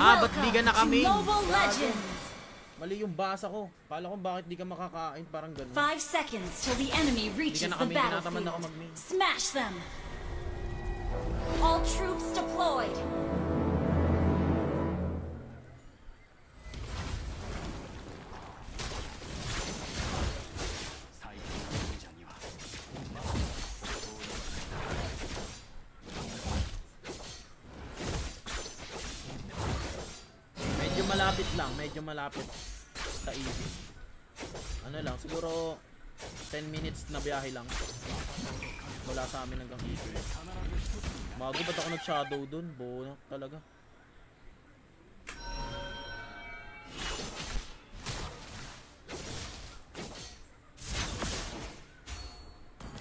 Ba't di ka nakamain? Mobile Legends. Mali yung basa ko. Kala ko bakit di ka makakain, parang ganun. 5 seconds till the enemy reaches the battlefield. Smash them. All troops deployed. Medyo malapit sa easy. Ano lang, siguro 10 minutes na biyahe lang. Wala sa amin hanggang easy. Bago ba't ako nag-shadow dun? Bono talaga.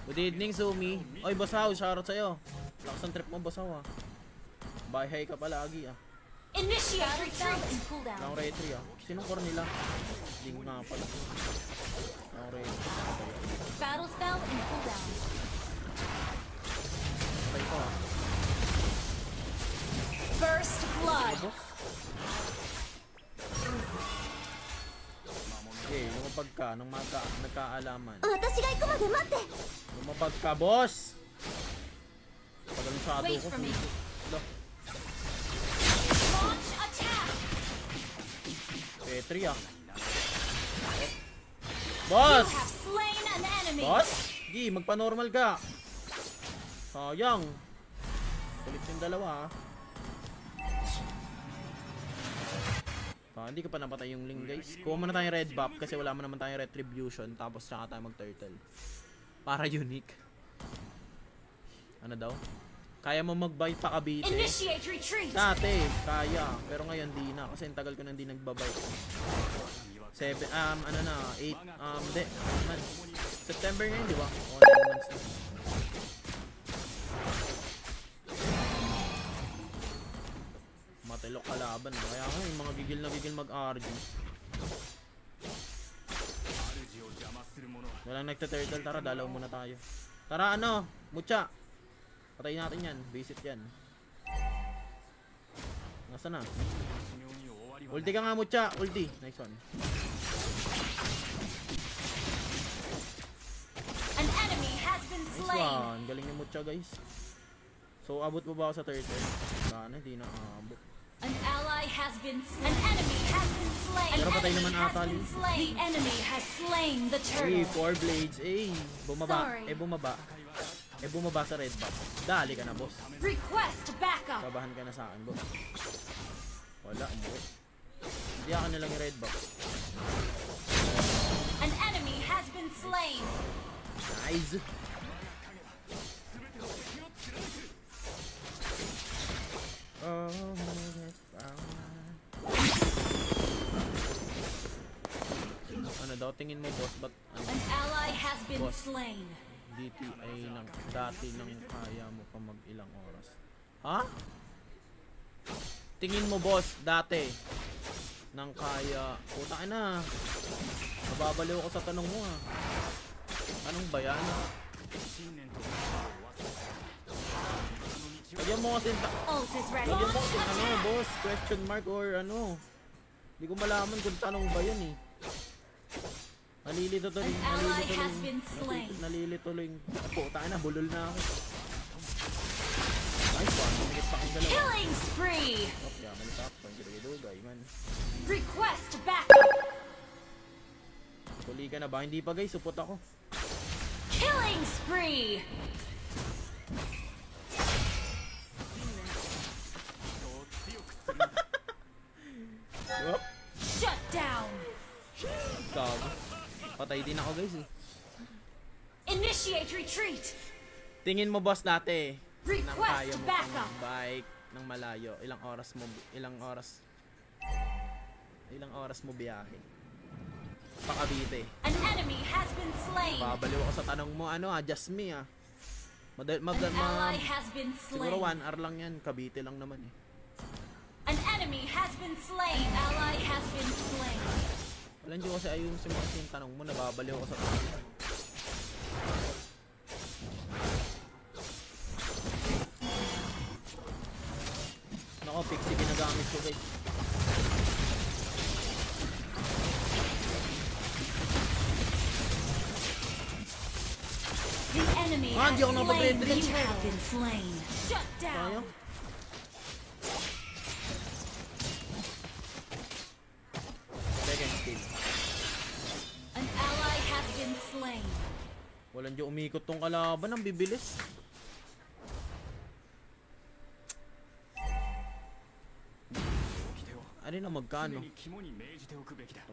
Good evening, Sumi. Oy, Basaw, shoutout sa'yo. Lakas ang trip mo, Basaw, ha. Bye, hi ka palagi, ah. Initiate retreat and cool down. Lang retry, ah. Sinong core nila? Hindi nga pala. Lang retry. Battle spell and cool down. Patay ko, ah. First blood. Okay, lumabag ka nung nagkaalaman. Lumabag ka, boss! Tagal ng shadow ko. Launch attack. Petri, ah. Boss! You have slain an enemy. Boss? Gi, magpa-normal ka. Sayang. Kulit yung dalawa, ah. Hindi ka pa napatay yung Ling, guys. Kuha muna tayong red buff kasi wala mo naman tayong retribution. Tapos tsaka tayo mag-turtle. Para unique. Ano daw? Kaya mo mag-buy pa Cavite? Initiate retreat. Dati, kaya. Pero ngayon di na. Kasi tagal ko na hindi nagbabuy. 7, ano na, 8, hindi. September ngayon, di ba? O, 9 months na. Matilok kalaban. Kaya nga yung mga gigil na gigil mag-RG. Walang nagta-turtle. Tara, dalaw muna tayo. Tara, ano? Mucha. Patayin natin yan. Visit yan. Nasaan na? Ulti ka nga, Mucha. Ulti. Nice one. An enemy has been slain. Nice one. Galing yung Mucha, guys. So, abot mo ba ako sa turtle? Sana, hindi na abot. An ally has been slain. An enemy has been slain. Pero patay naman ata, The enemy has slain the turtle. 4 blades. Bumaba. Sorry. Bumaba sa red buff. Dali ka na, boss. Request backup. Kabahan ka na sa akin, boss. Wala, umuwi. Hindi ako na lang yung red buff. An enemy has been slain. Nice. Ano daw, tingin mo, boss, ba't An ally has been slain. DTI ng dati nang kaya mo pa mag ilang oras? Ha? Tingin mo, boss, dati nang kaya, puta na, nababaliw ako sa tanong mo, ha. Anong ba yan? Lagyan mo kasi ano, boss, question mark or ano. Hindi ko malaman kung tanong ba yan, eh. Nalilito tuloy. Puta na, bulol na ako. Nice one, minute pa kang dalawa. Killing spree. Yeah, malitap, pangkidugay man. Request backup. Huli ka na ba? Hindi pa, guys, supot ako. Killing spree. Shut down. Gago. Patay din ako, guys, eh. Initiate retreat. Tingin mo, boss, dati nang kaya Request mo backup. pang bike ng malayo, ilang oras mo biyahe pa Cavite? An enemy has been slain. Babaliw ako sa tanong mo, ano, just me, ah. An ally has been Siguro slain. 1 hour lang yan, Cavite lang naman, eh. An enemy has been slain. Ally has been slain. Wala nyo kasi ayun yung tanong mo, nababaliw ako sa tanong mo. Nako, Pixie ginagamit ko, guys. Ah, hindi ako slain nakapag-retreat. the have been slain. Shut down. Sayang. Second skill. An ally has been slain. Walang di umikot tong kalaban. Ang bibilis. Ano na magkano?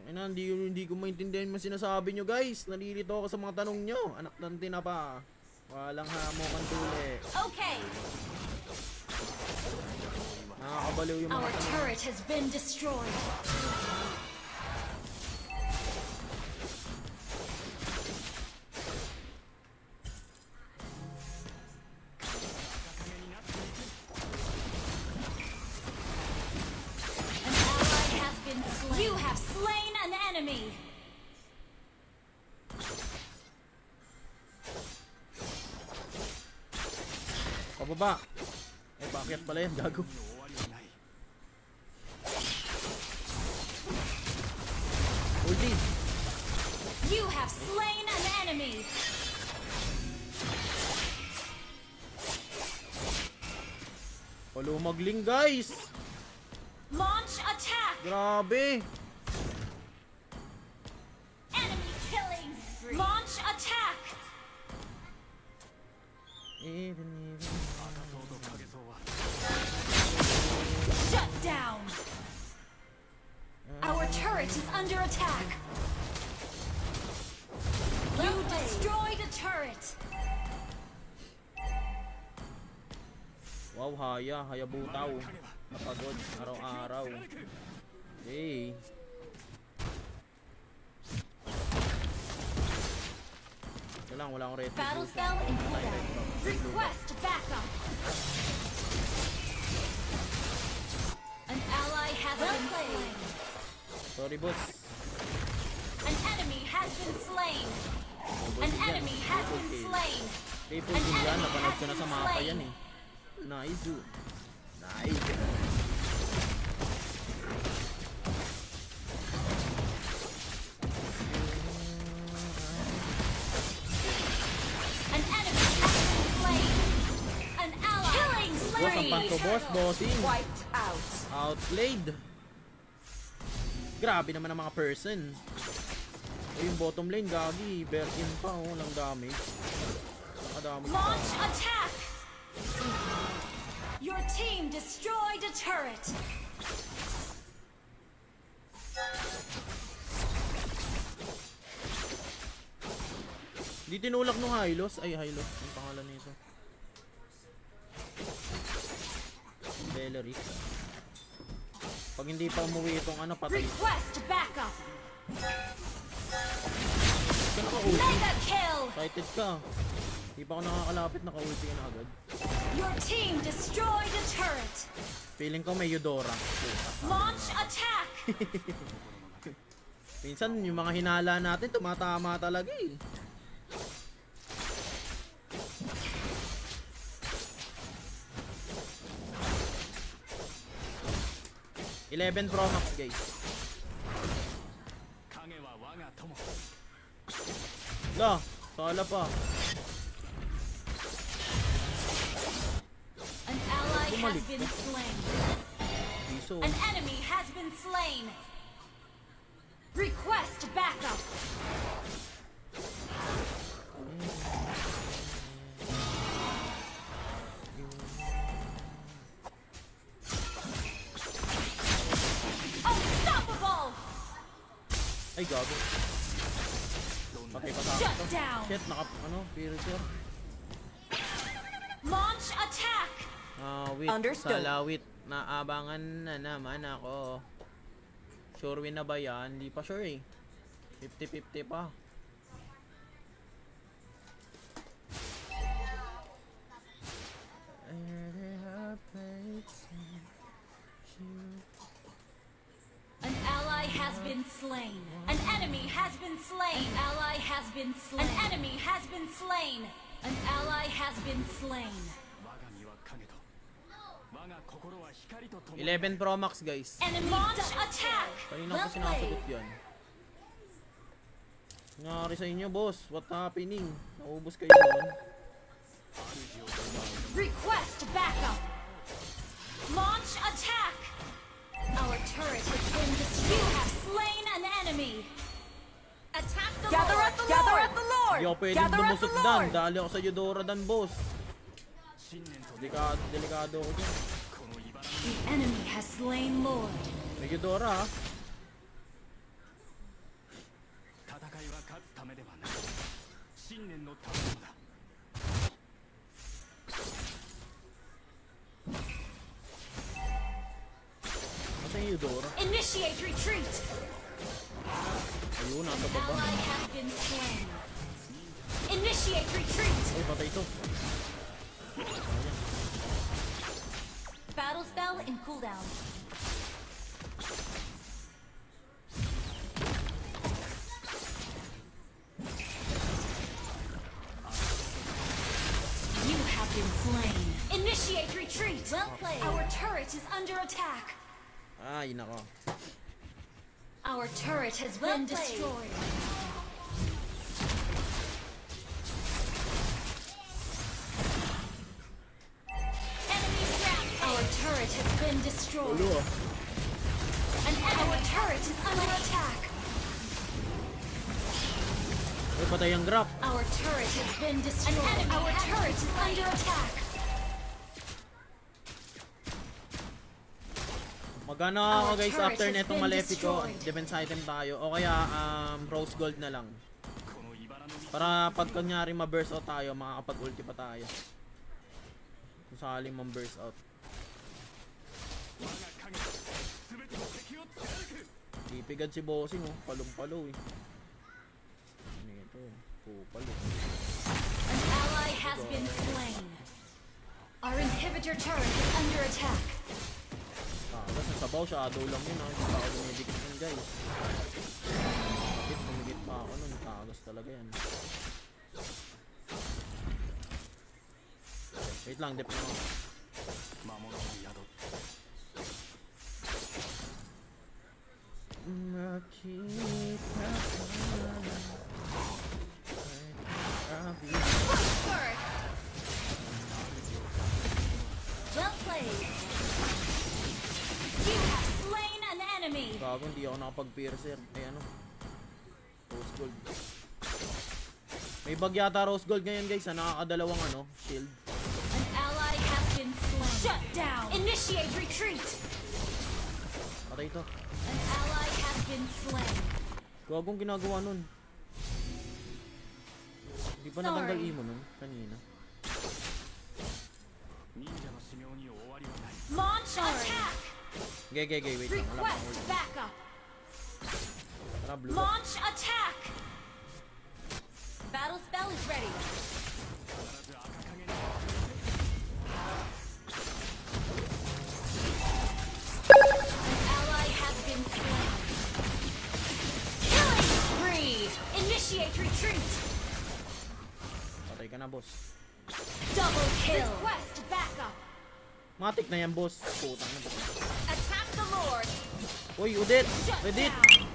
Ina, hindi ko maintindihan yung sinasabi nyo guys. Nalilito ako sa mga tanong nyo. Anak ng tinapa. Walang hamokan tuli. Okay, Nakakabaliw yung mga our tanong. turret has been destroyed. An ally has been slain. You have slain an enemy. Pababa. Eh, bakit pala yan? Gago. Ulti. You have slain an enemy. Palumagling guys. Launch attack. Grabe. Enemy killing spree. Launch attack. Even. Shut down. Our turret is under attack. You destroyed a turret. Wow, hayabutaw. Napagod, araw-araw. Hey. Wala akong retribution. Battle spell in cooldown. Request backup. An ally has been slain. Sorry, boss. An enemy has been slain. An enemy has been slain. Triple kill yan. Napanood ko na sa mapa yan eh. Nice, dude. Nice. An enemy has been slain. An ally killing Boss, ang spree. panto boss, bossing. Wiped out. Outplayed. Grabe naman ang mga person. O yung bottom lane, gagi. Berkin pa, oh. Walang damage. Nakadamage pa. Launch attack. Your team destroyed a turret. Di tinulak nung Hylos. Ay, Hylos. Ang pangalan nito. Valerie. Pag hindi pa umuwi itong ano, patay. Request backup. Kaya naka-ulti. Mega kill. Excited ka. Di pa ako nakakalapit, naka-ulti ka na agad. Your team destroyed a turret. Feeling ko may Eudora. Launch attack. Minsan yung mga hinala natin, tumatama talaga eh. $11 Pro Max guys. La, sala pa. An ally has been slain. Piso. An enemy has been slain. Request backup. Unstoppable. Ay, gago. Patay pa sa akin Shut to. down. Shit, piercer. Launch attack. Wait, Understood. salawit. Naabangan na naman ako. Sure win na ba yan? Hindi pa sure eh. 50-50 pa. An ally has been slain. An enemy has been slain. An ally has been slain. An enemy has been slain. An ally has been slain. 11 Pro Max guys. Enemy launch attack. Kanina ko sinasagot yan. Nangyari sa inyo boss. What happening? Naubos kayo doon. Request backup. Launch attack. Our turret has been destroyed. You have slain an enemy. Attack the Gather Lord. at the Lord! At the Lord! Hindi ako pwedeng Gather at the lumusot dan. Lord! Dali ako sa Eudora dan, boss. Delikado ako dyan. The enemy has slain Lord. May Eudora, ha? 戦いは勝つためではない信念のためなのだ Nasaan yung Eudora? Initiate retreat. Ayun, nasa baba. Ally has been slain. Initiate retreat. Ay, patay ito. Battle spell in cooldown. You have been slain. Initiate retreat. Well played. Our turret is under attack. Ay, nako. Our turret has been destroyed. Enemy ground. Our turret has been destroyed. Ulo, ah. Our turret is under attack. Ay, patay ang grab. Our turret has been destroyed. Our turret is under attack. Magano ako Our guys turret after has netong been Malefico, destroyed. defense item tayo. O kaya rose gold na lang. この茨の道 Para pag kunyari ma-burst out tayo, makakapag-ulti pa tayo. Kung sakaling ma-burst out. 我が影全ての敵を貫く Ipigad si bossing, oh. Palong-palo eh. Ano ito? Pupalo. An ally has been slain. Our inhibitor turret is under attack. Tagas sa sabaw, shadow lang yun, ah. Hindi pa ako dumidikit yun, guys. Bakit pumigit pa ako nun? Tagas talaga yan. Wait lang, dip na ako. 魔物の宿 Well played. You have slain an enemy. Gago, hindi ako nakapag-piercer. Ay ano? Rose gold. May bag yata rose gold ngayon guys, nakakadalawang ano, shield. An ally has been slain. Shut down. Initiate retreat. Patay ito. An ally has been slain. Gagong ginagawa nun. Hindi pa natanggal Sorry. imo nun, kanina. 忍者の修行に終わりはない Launch attack. Gay, wait lang. Wala pa akong Request ult. backup. Tara, blue. Launch attack. Battle spell is ready. 必ず赤影に An ally has been slain. Killing spree. Initiate retreat. Patay ka na, boss. Double kill. Request backup. Matik na yan, boss. Putang na. Attack the Lord. Uy, Udit! Shut Udit! down.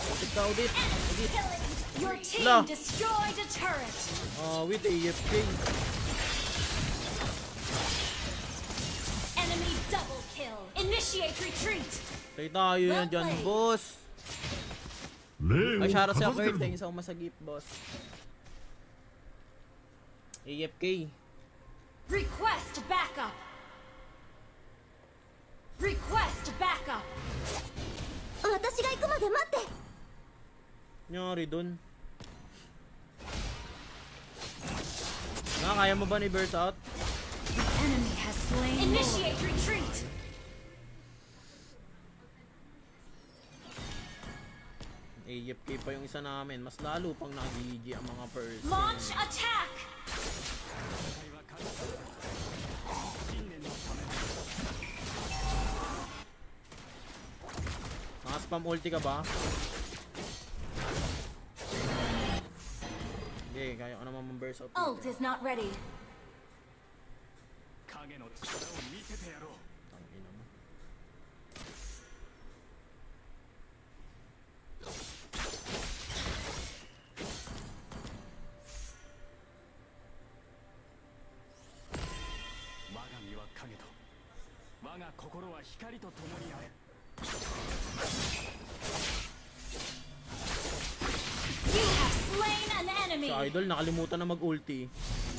Udit ka, Udit! Udit! Killing. Your team La. destroyed a turret. With AFK. Enemy double kill. Initiate retreat. Tay tayo yan Well dyan, played. boss. 礼 Ay, を shoutout 片 sa 付け Kurt. る Thank you sa masagip, boss. AFK. Request backup. Request backup. 私が行くまで待って Nangyari dun. Kaya mo ba ni burst out? Enemy has slain. Initiate retreat. AFK pa yung isa namin. Mas lalo pang nagigigi ang mga person. Launch attack. 戦いは勝つ信念のため Naka-spam ulti ka ba? Hindi, kaya ko naman mag-burst out. Ult is not ready. 影の力を見せてやろう Tangina mo. 心は光と共にある You have slain an enemy. Si Idol nakalimutan na mag-ulti.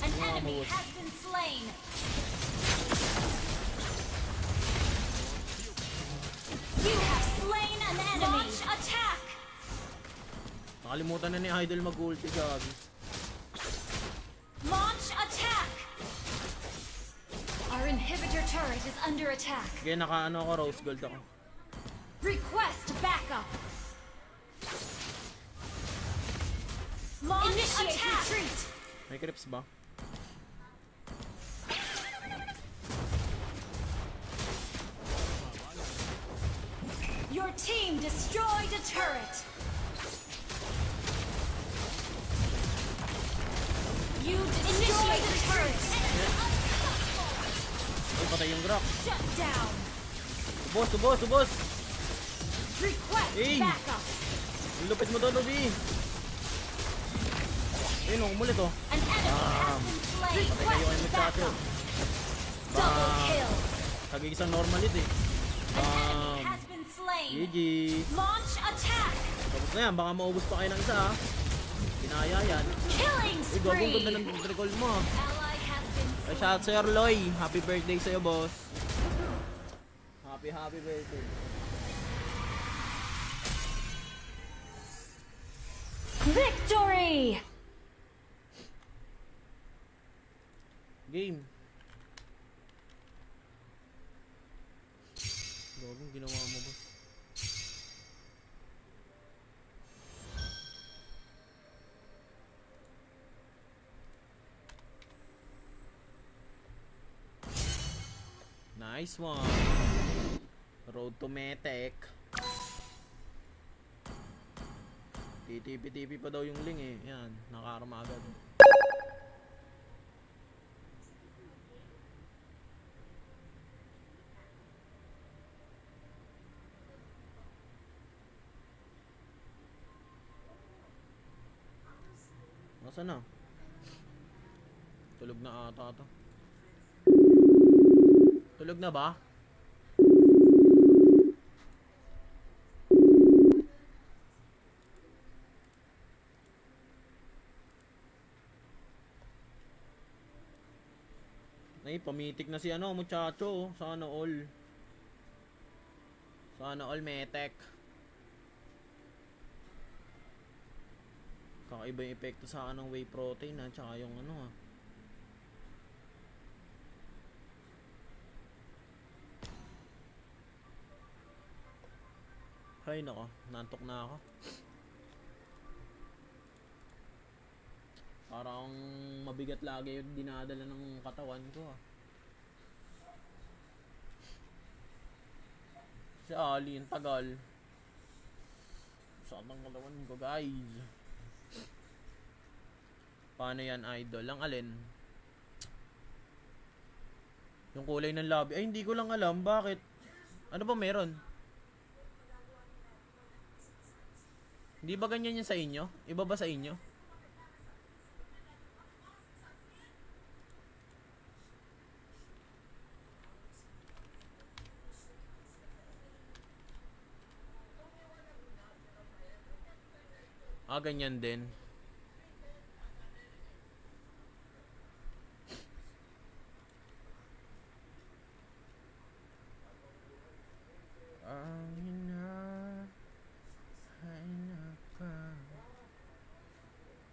An enemy has been slain. You have slain an enemy. Launch attack. Nakalimutan na ni Idol mag-ulti, gabi. Launch attack. Our inhibitor turret is under attack. Kaya naka-ano ako, rose gold ako. Request backup. Launch initiate retreat. May creeps ba? Your team destroyed a turret. You destroyed a turret. Ay, patay yung Grok. Shut down. Subos, subos, subos! Request Hey. backup. Ang lupit mo to, Ruby! Ayun, umulit oh. An enemy has been slain. Patay kayo kayo Request magkasyo. backup. Double kill. Kagigisang normal it eh. An enemy has been slain. GG. Launch attack. Tapos na yan, baka maubos pa kayo ng isa ha. Kinaya yan. Killing Uy, gagong ganda spree. ng recall mo ha. Ally has been Ay, slain. shout sa'yo, Loy. Happy birthday sa'yo, boss. Happy birthday. Victory. Game. Gagong ginawa mo, boss. Nice one. Road to Metek. TTP pa daw yung link eh. Yan, nakakarma agad. Nasaan na? Tulog na ata ito. Tulog na ba? Ay, pamitik na si ano, muchacho. Sana all. Sana all Metek. Kakaiba yung epekto sa anong whey protein ha, tsaka yung ano ha. Ay nako, nantok na ako. Parang mabigat lagi yung dinadala ng katawan ko ah. Si Ali, yung tagal. Saan ang katawan ko guys? Paano yan, Idol? Ang alin? Yung kulay ng lobby. Ay, hindi ko lang alam. Bakit? Ano ba meron? Hindi ba ganyan yun sa inyo? Iba ba sa inyo? Ah, ganyan din.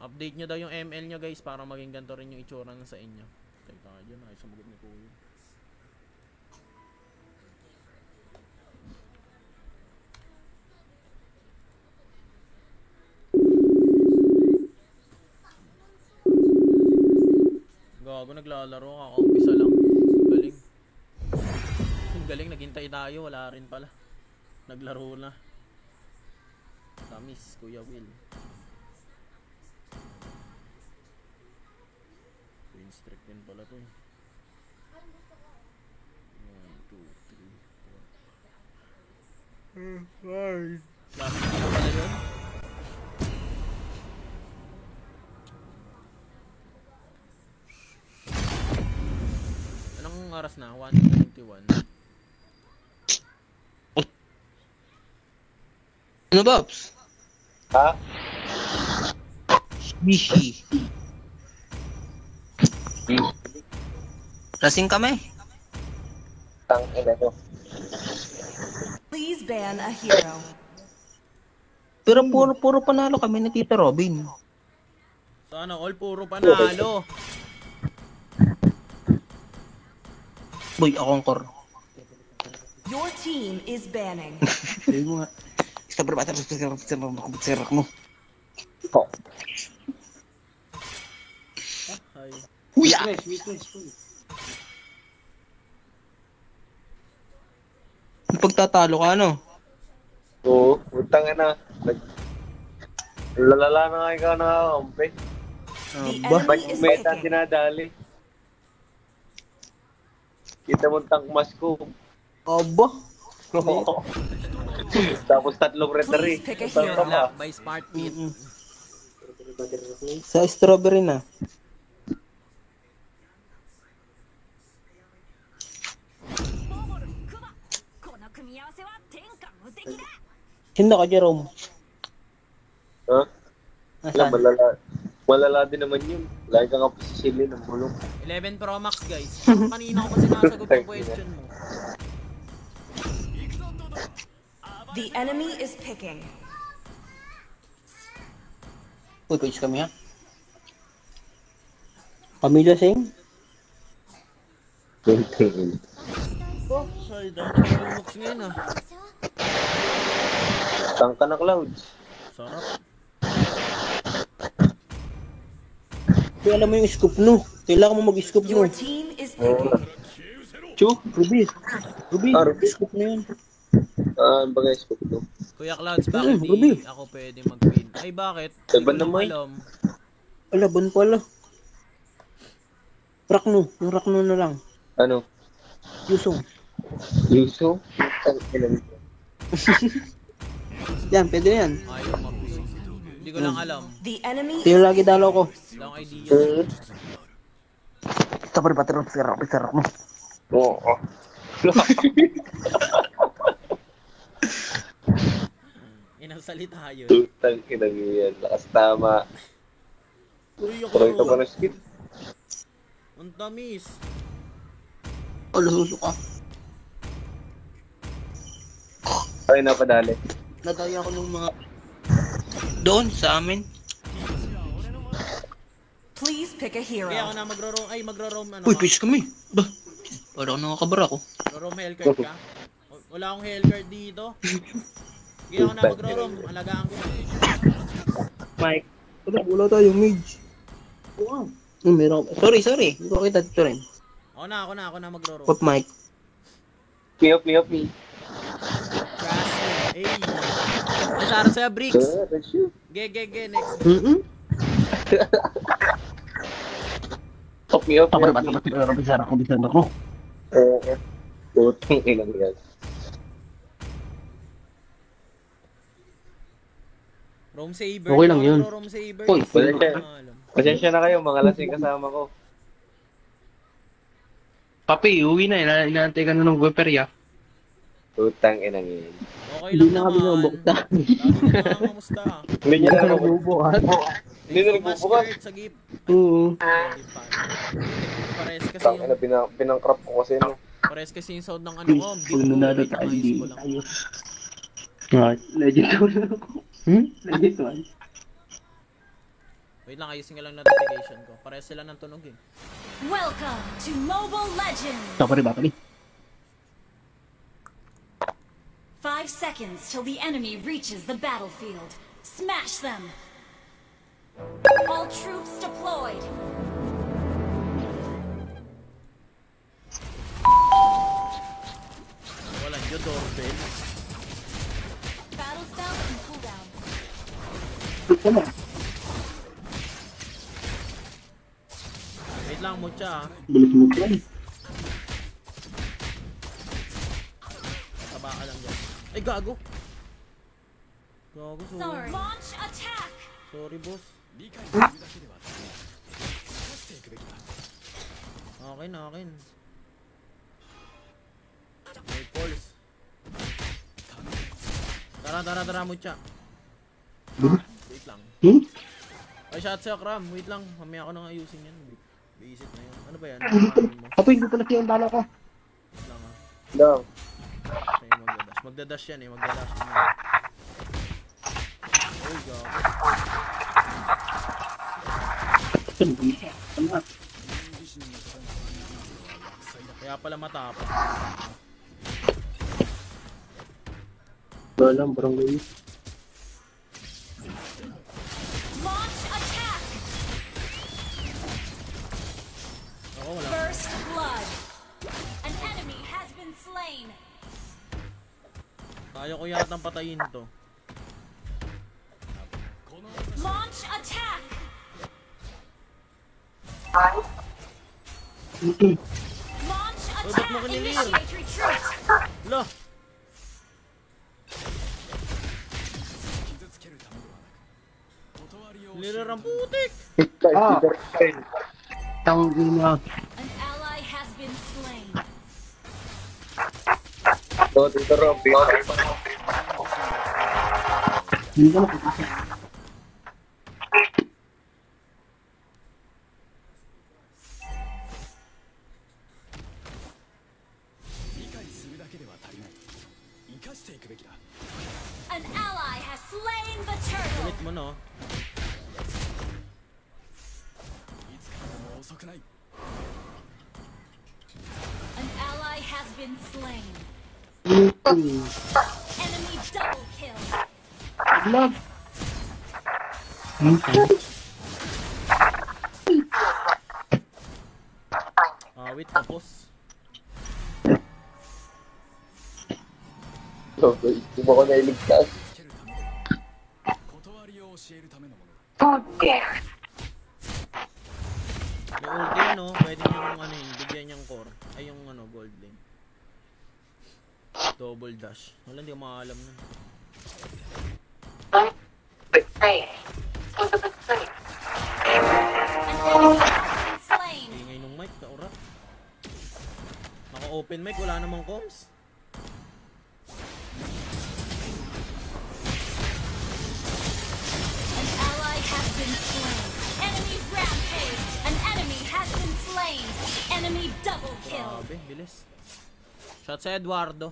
Update nyo daw yung ML nyo guys para maging ganito rin yung itsura na sa inyo. Teka, dyan ay sumagot ni Kuya. Gago, naglalaro ka. Umpisa lang. Galing. Galing, naghintay tayo. Wala rin pala. Naglaro na. Tamis, Kuya Will. Queen streak din pala to eh. 1, 2, 3, 4. Dami na pala yun. Anong oras na? 1:21. Ano, Bobs? Ha? Bishi. Lasing kami. Tang ina to. Please ban a hero. Pero puro panalo kami ni Tita Robin. Sana all puro panalo. Boy, akong core. Your team is banning. Sabi mo nga. Basta berbata, serak mo. Ay. Kuya! Pagtatalo ka, ano? Oo, utang na. Lalala na nga ikaw nakakampi. The Ba? Ba't enemy is yung meta picking. dinadali? Kita mo tangmas ko. Aba? Tapos tatlong referee. Please pick a Utang ka hero. ba? By Smart Meat. Sa strawberry na. Hindi ka, Jerome. Ha? Wala, Nasaan? malala. Malala din naman yun. Lagi ka nga posisilin ng bulong. 11 Pro Max guys. Kanina ko pa sinasagot yung question mo. The enemy is picking. Uy, coach kami ha. Pamilya Singh? Oh, sorry daw. Nag-Max ngayon ah. Tang ka na, Clouds. Sarap. Uy, alam mo yung scoop no. Kailangan mo mag-scoop no. Your team is picking. Chu, Ruby. Ruby, Ruby. scoop na yun. Ah, bagay scoop to. Kuya Clouds, bakit Ruby. di ako pwede mag-pin? Ay, bakit? Laban Hindi ko naman. alam. Laban pala. Rakno. Yung Rakno na lang. Ano? Yusong. Yuso? Tang ina nito. Yan, pwede na yan. Ayaw mag-pin. Hindi ko lang alam. The enemy Ito yung lagi dalaw ko. Wala akong idea. Tapos baterang serak mo. Oo. Inang salita yun. Tutang ina yan. Lakas tama. Uy, Tuloy ka pa ako. na skip. Ang tamis. Lususo ka. Ay, napadali. Nadaya ko ng mga... Doon, sa amin. Please pick a hero. Kaya ako na magro-roam. Ay, magro-roam ano Uy, ka? pitch kami. Ba? Parang nakakabara ko. Magro-roam hellcard ka? Wala akong hellcard dito. Kaya ako na magro-roam. Alagaan ko na. Mike. Wala tayo, mage. Wow. Meron ako. Sorry. Hindi ko kita dito rin. Ako na magro-roam. Pop Mike. Me. Grassy. Ay. Masara sa'yo, Bricks. That's you. Ge, next. Me up. Bisara ko. Oo. Tutang ina yan. Roam Saber. Okay lang yun. Roam Saber. Uy, Pasensya na kayo, mga lasing kasama ko. Papi, uwi na. Inaantay ka na ng Gueperia. Tutang ina yan. Okay lang naman. bumukta. Lagi na kamusta. Hindi niya na nagbubukas. Hindi na nagbubukas. Sa gip. Oo. Pares kasi Tang ina, pinangkrap ko kasi no. Pares kasi yung sound ng ano ko. Beat ko. Nanalo Wait, tayo, maayos ko lang. Right. Legend ko na ako. Legend one. Wait lang, ayusin nga lang notification ko. Pares sila ng tunog eh. Welcome to Mobile Legends! Battery. 5 seconds till the enemy reaches the battlefield. Smash them! All troops deployed! Wala nyo doorbell. Battle spell and cooldown. Wait lang, Mucha ah. Bilis mo yan. Taba ka lang dyan. Ay, gago! Gago, sorry. Sorry. Launch attack! Sorry, boss. Akin. May pulse. Tara, Tara, Mucha. Wait lang. Ay, shot sa'yo, Kram. Wait lang. Mamaya ako nang ayusin yan. Biisit na yun. Ano ba yan? Ano mo? Apoy, hindi pala siya yung bala ko. Wait lang ah. Lang. Siya yung magdadash. Magdadash yan eh. Magdadash yan. Uy, gago. Kaya pala matapang. Wala lang, barangay. Launch attack. Ako, wala. First blood. An enemy has been slain. Kaya ko yatang patayin to. Launch attack. Launch ba't mo attack. kinilir? Initiate retreat. Lo! 傷つけるためではなく断りを教える Nilirang ため putik! Ah. Tangin na. An ally has been slain. So, dito Rob. Hindi ka makikita. An ally has slain the turtle. Ulit mo no? いつからでも遅くない An ally has been slain. Mm. Enemy double kill. Love. Wait, tapos. So, hindi mo ko nailigtas. つけるため断りを教えるためのものだ May ulti yan no? Pwede niyong ano yun, bigyan niyang core. Ay yung ano, gold lane. Double dash. Wala, hindi ko makakalam nun. An enemy has been slain. Ingay nung mic, kaura. Naka-open mic, wala namang comms. An ally has been slain. Enemy rampage. An enemy has been slain. Enemy double kill. Grabe, bilis. Shot sa Eduardo.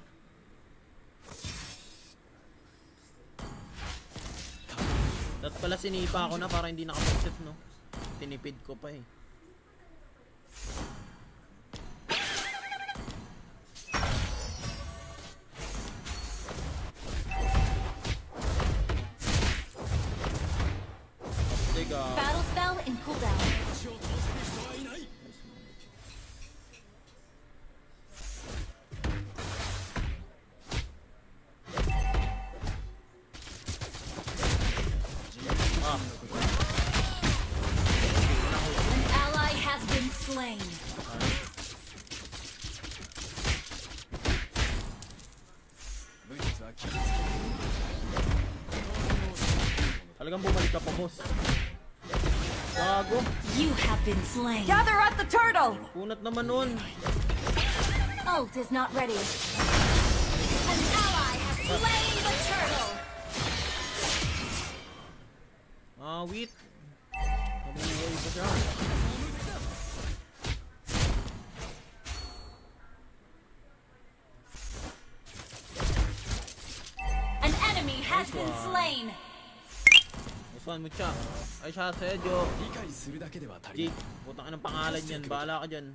Dapat pala sinipa ako na para hindi nakapag-set no. Tinipid ko pa eh. Tiga. Battle spell in cooldown. 私を倒せる人はいない Ah, An ally has been slain. talagang bumalik ka pa, boss. Gago. You have been slain. Gather at the turtle! Kunat naman nun. Ult is not ready. An ally has slain the turtle. Wait. Nabuhay pa siya. An enemy has been slain. Nice one, Mucha. Ay, shot sa'yo, Jo. 理解するだけでは足りない Jake, putang ka ng pangalan yan. Bahala ka dyan.